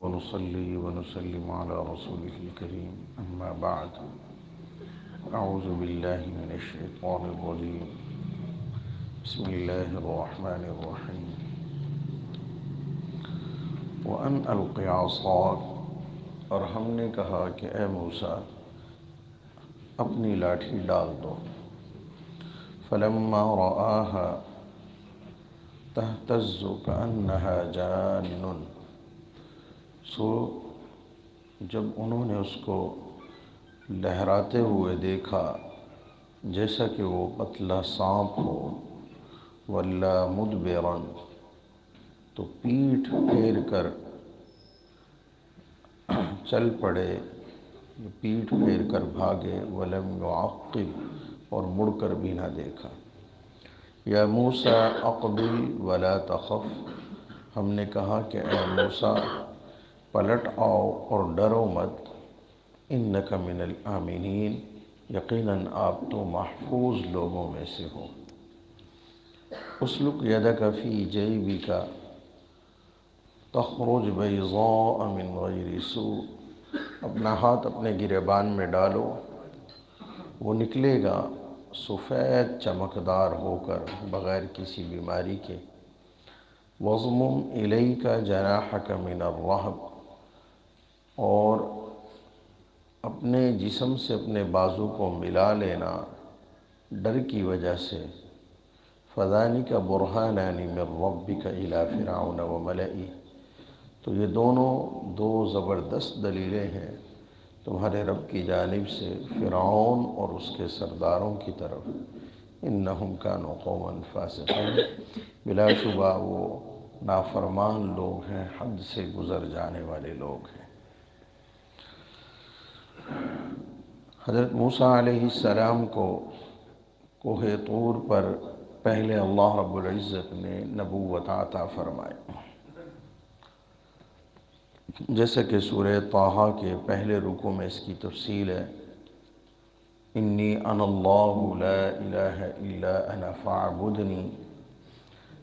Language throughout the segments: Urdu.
ونصلي ونسلم على رسوله الكريم أما بعد. أعوذ بالله من الشيطان الرجيم. بسم الله الرحمن الرحيم. وأن ألق عصاك، اور ہم نے کہا کہ اے موسیٰ اپنی لاٹھی ڈال دو. فلما رآها تهتز كأنها جان، سو جب انہوں نے اس کو لہراتے ہوئے دیکھا جیسا کہ وہ پتلا سانپ ہو، ولا مدبرا، تو پیٹھ پھیر کر چل پڑے، پیٹھ پھیر کر بھاگے، ولم يعقب، اور مڑ کر بھی نہ دیکھا. یا موسیٰ اقبل ولا تخف، ہم نے کہا کہ اے موسیٰ پلٹ آؤ اور ڈرو مت. انک من الآمنین، یقیناً آپ تو محفوظ لوگوں میں سے ہو. اسلک یدک فی جیبک تخرج بیضاء من غیر سوء، اپنا ہاتھ اپنے گریبان میں ڈالو، وہ نکلے گا سفید چمکدار ہو کر بغیر کسی بیماری کے. وَاضْمُمْ إِلَيْكَ جَنَاحَكَ مِنَ الرَّهْبِ، اور اپنے جسم سے اپنے بازو کو ملا لینا ڈر کی وجہ سے. فَذَلِكَ بُرْهَانَانِ مِنْ رَبِّكَ إِلَى فِرْعَوْنَ وَمَلَئِهِ، تو یہ دونوں دو زبردست دلیلیں ہیں تمہارے رب کی جانب سے فرعون اور اس کے سرداروں کی طرف. انہم کانوا قوما فاسقین، بلا شبہ وہ نافرمان لوگ ہیں، حد سے گزر جانے والے لوگ ہیں. حضرت موسیٰ علیہ السلام کو کوہ طور پر پہلے اللہ رب العزت نے نبوت عطا فرمائی، جیسے کہ سورہ طٰہٰ کے پہلے رکوع میں اس کی تفصیل ہے. انی انا اللہ لا الہ الا انا فاعبدنی،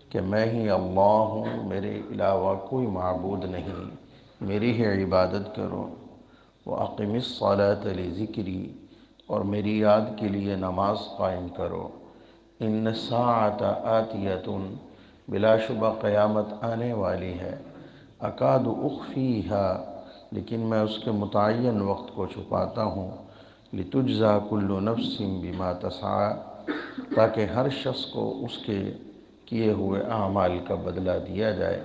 کہ میں ہی اللہ ہوں، میرے علاوہ کوئی معبود نہیں، میری ہی عبادت کرو. وَأَقِمِ الصَّلَاةَ لِذِكْرِي، اور میری یاد کے لیے نماز قائم کرو. إِنَّ السَّاعَةَ آتِيَةٌ، بلا شبہ قیامت آنے والی ہے. أَكَادُ أُخْفِيهَا، لیکن میں اس کے متعین وقت کو چھپاتا ہوں. لِتُجْزَىٰ كُلُّ نَفْسٍ بِمَا تَسْعَىٰ، تاکہ ہر شخص کو اس کے کیے ہوئے اعمال کا بدلہ دیا جائے.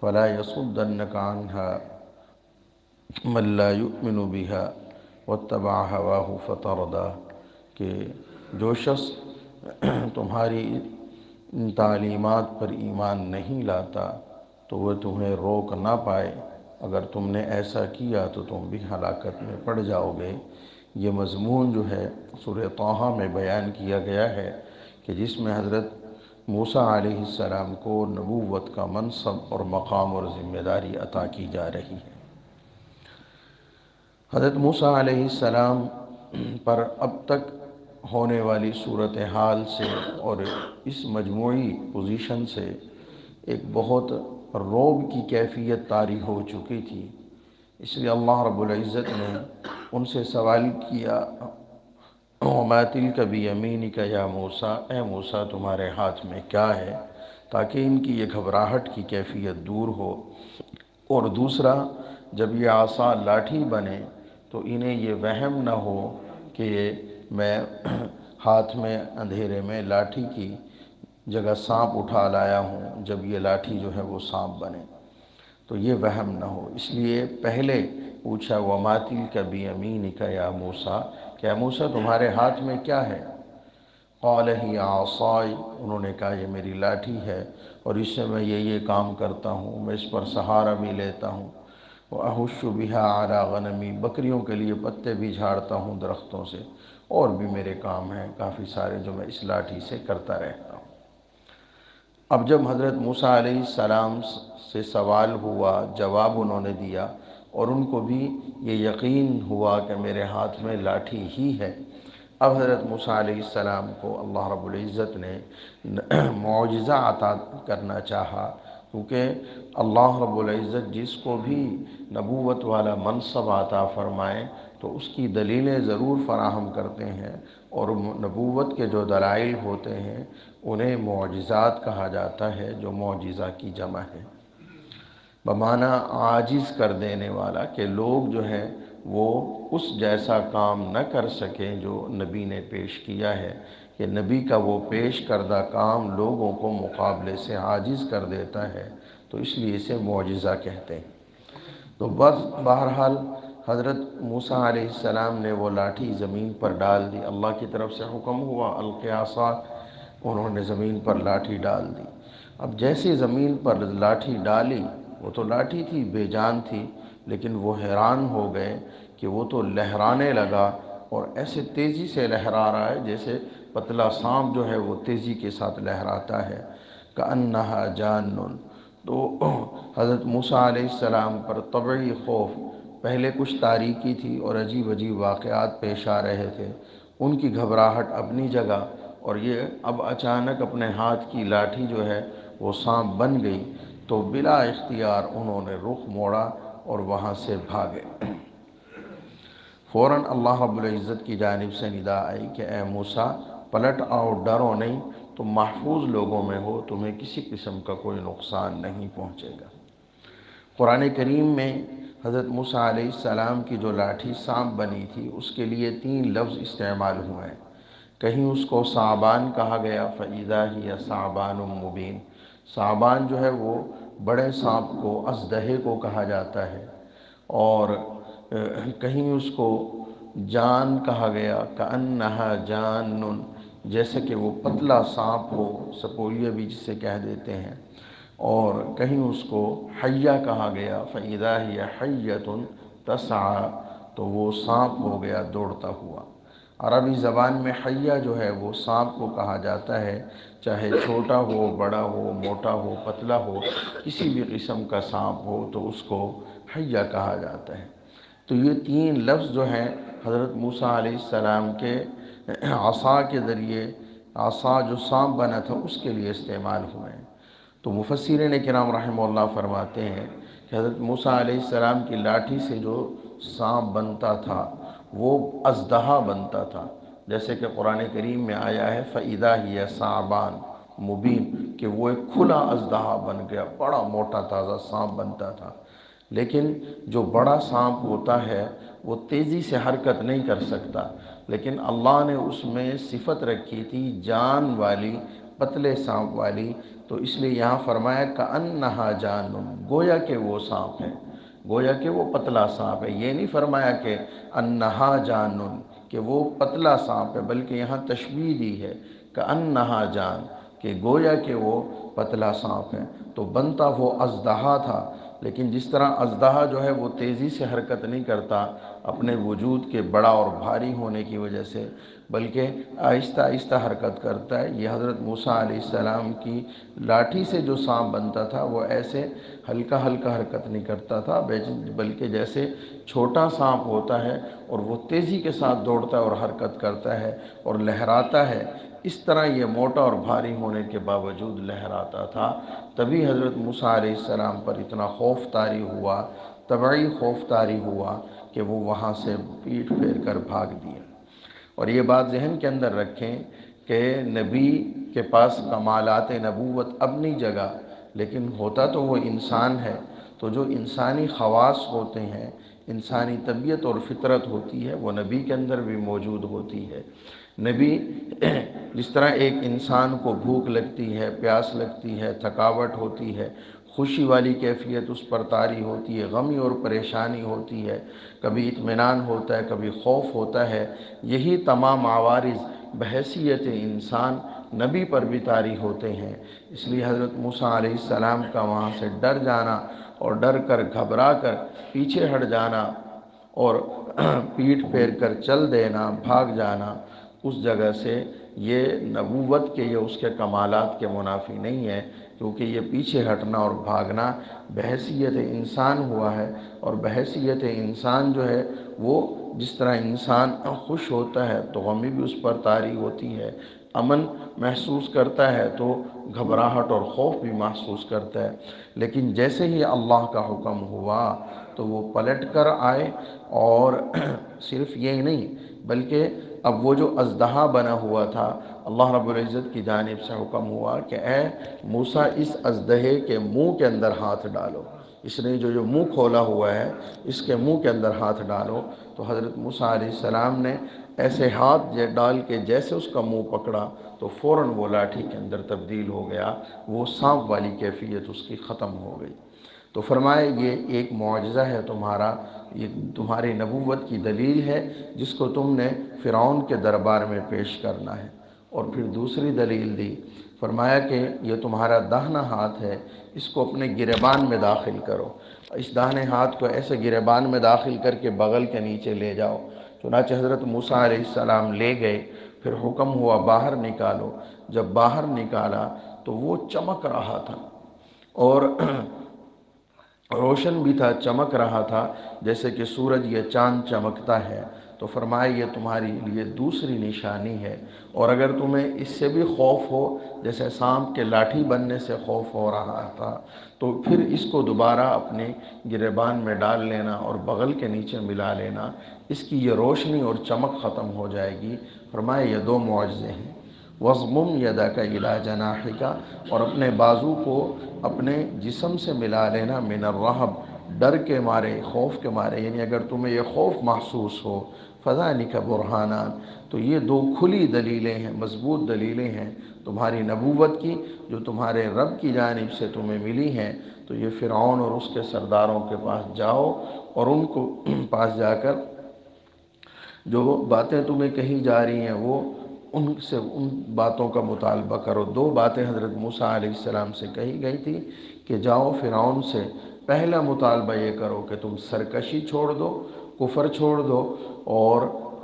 فَلَا يَصُدَّنَّكَ عَنْهَا مَن لَّا يُؤْمِنُ بِهَا وَاتَّبَعَ هَوَاهُ فَتَرْدَىٰ، کہ جو شخص تمہاری ان تعلیمات پر ایمان نہیں لاتا تو وہ تمہیں روک نہ پائے. اگر تم نے ایسا کیا تو تم بھی ہلاکت میں پڑ جاؤ گے. یہ مضمون جو ہے سورہ طٰہٰ میں بیان کیا گیا ہے کہ جس میں حضرت موسیٰ علیہ السلام کو نبوت کا منصب اور مقام اور ذمہ داری عطا کی جا رہی ہے. حضرت موسیٰ علیہ السلام پر اب تک ہونے والی صورتحال سے اور اس مجموعی پوزیشن سے ایک بہت رعب کی کیفیت طاری ہو چکی تھی. اس لیے اللہ رب العزت نے ان سے سوال کیا، وَمَا تِلْكَ بِيَمِينِكَ يَا موسیٰ، اے موسیٰ تمہارے ہاتھ میں کیا ہے، تاکہ ان کی یہ گھبراہٹ کی کیفیت دور ہو. اور دوسرا، جب یہ عصا لاٹھی بنے تو انہیں یہ وہم نہ ہو کہ میں ہاتھ میں اندھیرے میں لاٹھی کی جگہ سانپ اٹھا لایا ہوں، جب یہ لاٹھی جو ہے وہ سانپ بنے تو یہ وہم نہ ہو. اس لیے پہلے پوچھا وَمَا تِلْكَ بِيَمِينِكَ يَا موسیٰ، کہ اے موسیٰ تمہارے ہاتھ میں کیا ہے. قَالَ هِيَ عَصَايَ، انہوں نے کہا یہ میری لاٹھی ہے اور اس سے میں یہ کام کرتا ہوں، میں اس پر سہارا بھی لیتا ہوں. وَأَهُشُّ بِهَا عَلَىٰ غَنَمِي، بکریوں کے لیے پتے بھی جھاڑتا ہوں درختوں سے، اور بھی میرے کام ہیں کافی سارے جو میں اس لاٹھی سے کرتا رہتا ہوں. اب جب حضرت موسیٰ علیہ السلام سے سوال ہوا، جواب انہوں نے دیا، اور ان کو بھی یہ یقین ہوا کہ میرے ہاتھ میں لاٹھی ہی ہے. اب حضرت موسیٰ علیہ السلام کو اللہ رب العزت نے معجزہ عطا کرنا چاہا. کیونکہ اللہ رب العزت جس کو بھی نبوت والا منصب عطا فرمائے تو اس کی دلیلیں ضرور فراہم کرتے ہیں، اور نبوت کے جو دلائل ہوتے ہیں انہیں معجزات کہا جاتا ہے، جو معجزہ کی جمع ہے، بمعنی عاجز کر دینے والا، کہ لوگ جو ہیں وہ اس جیسا کام نہ کر سکیں جو نبی نے پیش کیا ہے، کہ نبی کا وہ پیش کردہ کام لوگوں کو مقابلے سے عاجز کر دیتا ہے، تو اس لیے اسے معجزہ کہتے ہیں۔ تو بس بہرحال حضرت موسیٰ علیہ السلام نے وہ لاٹھی زمین پر ڈال دی، اللہ کی طرف سے حکم ہوا القِ عصاک، انہوں نے زمین پر لاٹھی ڈال دی۔ اب جیسے زمین پر لاٹھی ڈالی، وہ تو لاٹھی تھی، بے جان تھی، لیکن وہ حیران ہو گئے کہ وہ تو لہرانے لگا، اور ایسے تیزی سے لہرا رہا ہے جیسے پتلا سانپ جو ہے وہ تیزی کے ساتھ لہراتا ہے، کأنہا جان۔ تو حضرت موسیٰ علیہ السلام پر طبعی خوف، پہلے کچھ تاریکی تھی اور عجیب عجیب واقعات پیش آ رہے تھے، ان کی گھبراہٹ اپنی جگہ، اور یہ اب اچانک اپنے ہاتھ کی لاٹھی جو ہے وہ سانپ بن گئی، تو بلا اختیار انہوں نے رخ موڑا اور وہاں سے بھاگے۔ فوراً اللہ رب العزت کی جانب سے ندا آئی کہ اے موسیٰ پلٹ آؤ، ڈرو نہیں، تم محفوظ لوگوں میں ہو، تمہیں کسی قسم کا کوئی نقصان نہیں پہنچے گا۔ قرآن کریم میں حضرت موسیٰ علیہ السلام کی جو لاٹھی سانپ بنی تھی اس کے لیے 3 لفظ استعمال ہوئے ہیں۔ کہیں اس کو ثعبان کہا گیا، فَإِذَا هِيَ ثَعْبَانٌ مُبِينٌ، ثعبان جو ہے وہ بڑے سانپ کو، اژدہے کو کہا جاتا ہے، اور کہیں اس کو جان کہا گیا، کأنہا جان، جیسے کہ وہ پتلا سانپ ہو، سپولیہ بھی جسے کہہ دیتے ہیں، اور کہیں اس کو حیہ کہا گیا، فَإِذَا هِيَ حَيَّةٌ تَسْعَىٰ، تو وہ سانپ ہو گیا دوڑتا ہوا۔ عربی زبان میں حیہ جو ہے وہ سانپ کو کہا جاتا ہے، چاہے چھوٹا ہو، بڑا ہو، موٹا ہو، پتلا ہو، کسی بھی قسم کا سانپ ہو تو اس کو حیہ کہا جاتا ہے۔ تو یہ 3 لفظ جو ہیں حضرت موسیٰ علیہ السلام کے عصا کے ذریعے، عصا جو سانپ بنا تھا اس کے لیے استعمال ہوئے ہیں۔ تو مفسرین کرام رحمہ اللہ فرماتے ہیں کہ حضرت موسیٰ علیہ السلام کی لاٹھی سے جو سانپ بنتا تھا وہ اژدہا بنتا تھا، جیسے کہ قرآن کریم میں آیا ہے فَإِذَا هِيَ ثَعْبَانٌ مُبِينٌ، کہ وہ ایک کھلا اژدہا بن گیا، بڑا موٹا تازہ سانپ بنتا تھا۔ لیکن جو بڑا سانپ ہوتا ہے وہ تیزی سے حرکت نہیں کر سکتا، لیکن اللہ نے اس میں صفت رکھی تھی جان والی، پتلے سانپ والی، تو اس لیے یہاں فرمایا کأنہا جان، گویا کہ وہ سانپ ہے، گویا کہ وہ پتلا سانپ ہے۔ یہ نہیں فرمایا کہ انہا جان، کہ وہ پتلا سانپ ہے، بلکہ یہاں تشبیہ دی ہے کأنہا جان، کہ گویا کہ وہ پتلا سانپ ہے۔ تو بنتا وہ اژدہا تھا، لیکن جس طرح اژدہا جو ہے وہ تیزی سے حرکت نہیں کرتا اپنے وجود کے بڑا اور بھاری ہونے کی وجہ سے، بلکہ آہستہ آہستہ حرکت کرتا ہے، یہ حضرت موسیٰ علیہ السلام کی لاٹھی سے جو سانپ بنتا تھا وہ ایسے ہلکا ہلکا حرکت نہیں کرتا تھا، بلکہ جیسے چھوٹا سانپ ہوتا ہے اور وہ تیزی کے ساتھ دوڑتا ہے اور حرکت کرتا ہے اور لہراتا ہے، اس طرح یہ موٹا اور بھاری ہونے کے باوجود لہراتا تھا۔ تبھی حضرت موسیٰ علیہ السلام پر اتنا خوف طاری ہوا، طبعی خوف طاری ہوا کہ وہ وہاں سے پیٹھ پھیر کر بھاگ دیا۔ اور یہ بات ذہن کے اندر رکھیں کہ نبی کے پاس کمالات نبوت اپنی جگہ، لیکن ہوتا تو وہ انسان ہے، تو جو انسانی خواص ہوتے ہیں، انسانی طبیعت اور فطرت ہوتی ہے، وہ نبی کے اندر بھی موجود ہوتی ہے۔ نبی جس طرح ایک انسان کو بھوک لگتی ہے، پیاس لگتی ہے، تھکاوٹ ہوتی ہے، خوشی والی کیفیت اس پر طاری ہوتی ہے، غمی اور پریشانی ہوتی ہے، کبھی اطمینان ہوتا ہے، کبھی خوف ہوتا ہے، یہی تمام عوارض بحیثیت انسان نبی پر بھی طاری ہوتے ہیں۔ اس لیے حضرت موسیٰ علیہ السلام کا وہاں سے ڈر جانا اور ڈر کر گھبرا کر پیچھے ہٹ جانا اور پیٹھ پھیر کر چل دینا، بھاگ جانا اس جگہ سے، یہ نبوت کے یا اس کے کمالات کے منافی نہیں ہے، کیونکہ یہ پیچھے ہٹنا اور بھاگنا بحیثیت انسان ہوا ہے، اور بحیثیت انسان جو ہے وہ جس طرح انسان خوش ہوتا ہے تو غمی بھی اس پر طاری ہوتی ہے، امن محسوس کرتا ہے تو گھبراہٹ اور خوف بھی محسوس کرتا ہے، لیکن جیسے ہی اللہ کا حکم ہوا تو وہ پلٹ کر آئے، اور صرف یہ نہیں بلکہ اب وہ جو اژدہا بنا ہوا تھا، اللہ رب العزت کی جانب سے حکم ہوا کہ اے موسیٰ اس اژدہے کے منہ کے اندر ہاتھ ڈالو، اس نے جو منہ کھولا ہوا ہے اس کے منہ کے اندر ہاتھ ڈالو۔ تو حضرت موسیٰ علیہ السلام نے ایسے ہاتھ ڈال کے جیسے اس کا منہ پکڑا تو فوراً وہ لاٹھی کے اندر تبدیل ہو گیا، وہ سانپ والی کیفیت اس کی ختم ہو گئی۔ تو فرمائے یہ ایک معجزہ ہے تمہارا، یہ تمہاری نبوت کی دلیل ہے جس کو تم نے فرعون کے دربار میں پیش کرنا ہے۔ اور پھر دوسری دلیل دی، فرمایا کہ یہ تمہارا داہنا ہاتھ ہے، اس کو اپنے گریبان میں داخل کرو، اس داہنے ہاتھ کو ایسے گریبان میں داخل کر کے بغل کے نیچے لے جاؤ۔ چنانچہ حضرت موسیٰ علیہ السلام لے گئے، پھر حکم ہوا باہر نکالو، جب باہر نکالا تو وہ چمک رہا تھا اور روشن بھی تھا، چمک رہا تھا جیسے کہ سورج یا چاند چمکتا ہے۔ تو فرمایا یہ تمہاری لیے دوسری نشانی ہے، اور اگر تمہیں اس سے بھی خوف ہو جیسے سانپ کے لاٹھی بننے سے خوف ہو رہا تھا، تو پھر اس کو دوبارہ اپنے گریبان میں ڈال لینا اور بغل کے نیچے ملا لینا، اس کی یہ روشنی اور چمک ختم ہو جائے گی۔ فرمایا یہ دو معجزے ہیں۔ وَاضْمُمْ يَدَكَ إِلَىٰ جَنَاحِكَ، اور اپنے بازو کو اپنے جسم سے ملا لینا، من الرہب، ڈر کے مارے، خوف کے مارے، یعنی اگر تمہیں یہ خوف محسوس ہو، فَذَلِكَ بُرْهَانَانِ، تو یہ دو کھلی دلیلیں ہیں، مضبوط دلیلیں ہیں تمہاری نبوت کی جو تمہارے رب کی جانب سے تمہیں ملی ہیں۔ تو یہ فرعون اور اس کے سرداروں کے پاس جاؤ اور ان کو پاس جا کر جو باتیں تمہیں کہی جا رہی ہیں وہ ان سے ان باتوں کا مطالبہ کرو۔ دو باتیں حضرت موسیٰ علیہ السلام سے کہی گئی تھی کہ جاؤ فرعون سے پہلا مطالبہ یہ کرو کہ تم سرکشی چھوڑ دو، کفر چھوڑ دو، اور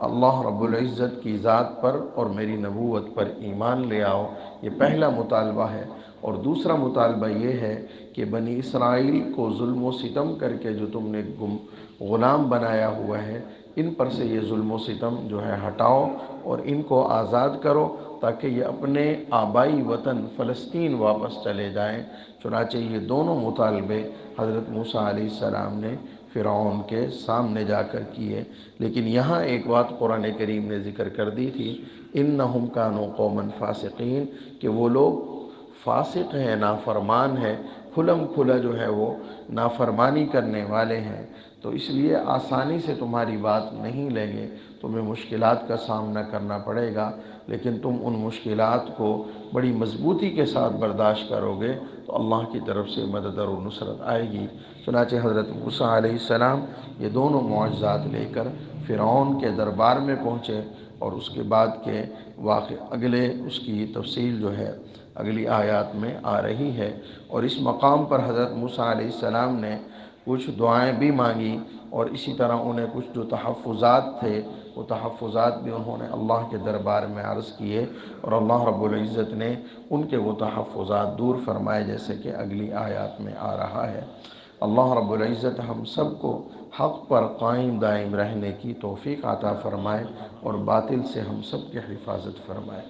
اللہ رب العزت کی ذات پر اور میری نبوت پر ایمان لے آؤ، یہ پہلا مطالبہ ہے۔ اور دوسرا مطالبہ یہ ہے کہ بنی اسرائیل کو ظلم و ستم کر کے جو تم نے غلام بنایا ہوا ہے، ان پر سے یہ ظلم و ستم جو ہے ہٹاؤ اور ان کو آزاد کرو تاکہ یہ اپنے آبائی وطن فلسطین واپس چلے جائیں۔ چنانچہ یہ دونوں مطالبے حضرت موسیٰ علیہ السلام نے فرعون کے سامنے جا کر کیے۔ لیکن یہاں ایک بات قرآن کریم نے ذکر کر دی تھی، انہم کانوا قوما فاسقین، کہ وہ لوگ فاسق ہیں، نافرمان ہیں، کھلم کھلا جو ہے وہ نافرمانی کرنے والے ہیں۔ تو اس لیے آسانی سے تمہاری بات نہیں لیں گے، تمہیں مشکلات کا سامنا کرنا پڑے گا، لیکن تم ان مشکلات کو بڑی مضبوطی کے ساتھ برداشت کرو گے تو اللہ کی طرف سے مدد اور نصرت آئے گی۔ چنانچہ حضرت موسیٰ علیہ السلام یہ دونوں معجزات لے کر فرعون کے دربار میں پہنچے، اور اس کے بعد کے واقع اگلے اس کی تفصیل جو ہے اگلی آیات میں آ رہی ہے۔ اور اس مقام پر حضرت موسیٰ علیہ السلام نے کچھ دعائیں بھی مانگی، اور اسی طرح انہیں کچھ جو تحفظات تھے وہ تحفظات بھی انہوں نے اللہ کے دربار میں عرض کیے، اور اللہ رب العزت نے ان کے وہ تحفظات دور فرمائے جیسے کہ اگلی آیات میں آ رہا ہے۔ اللہ رب العزت ہم سب کو حق پر قائم دائم رہنے کی توفیق عطا فرمائے اور باطل سے ہم سب کی حفاظت فرمائے۔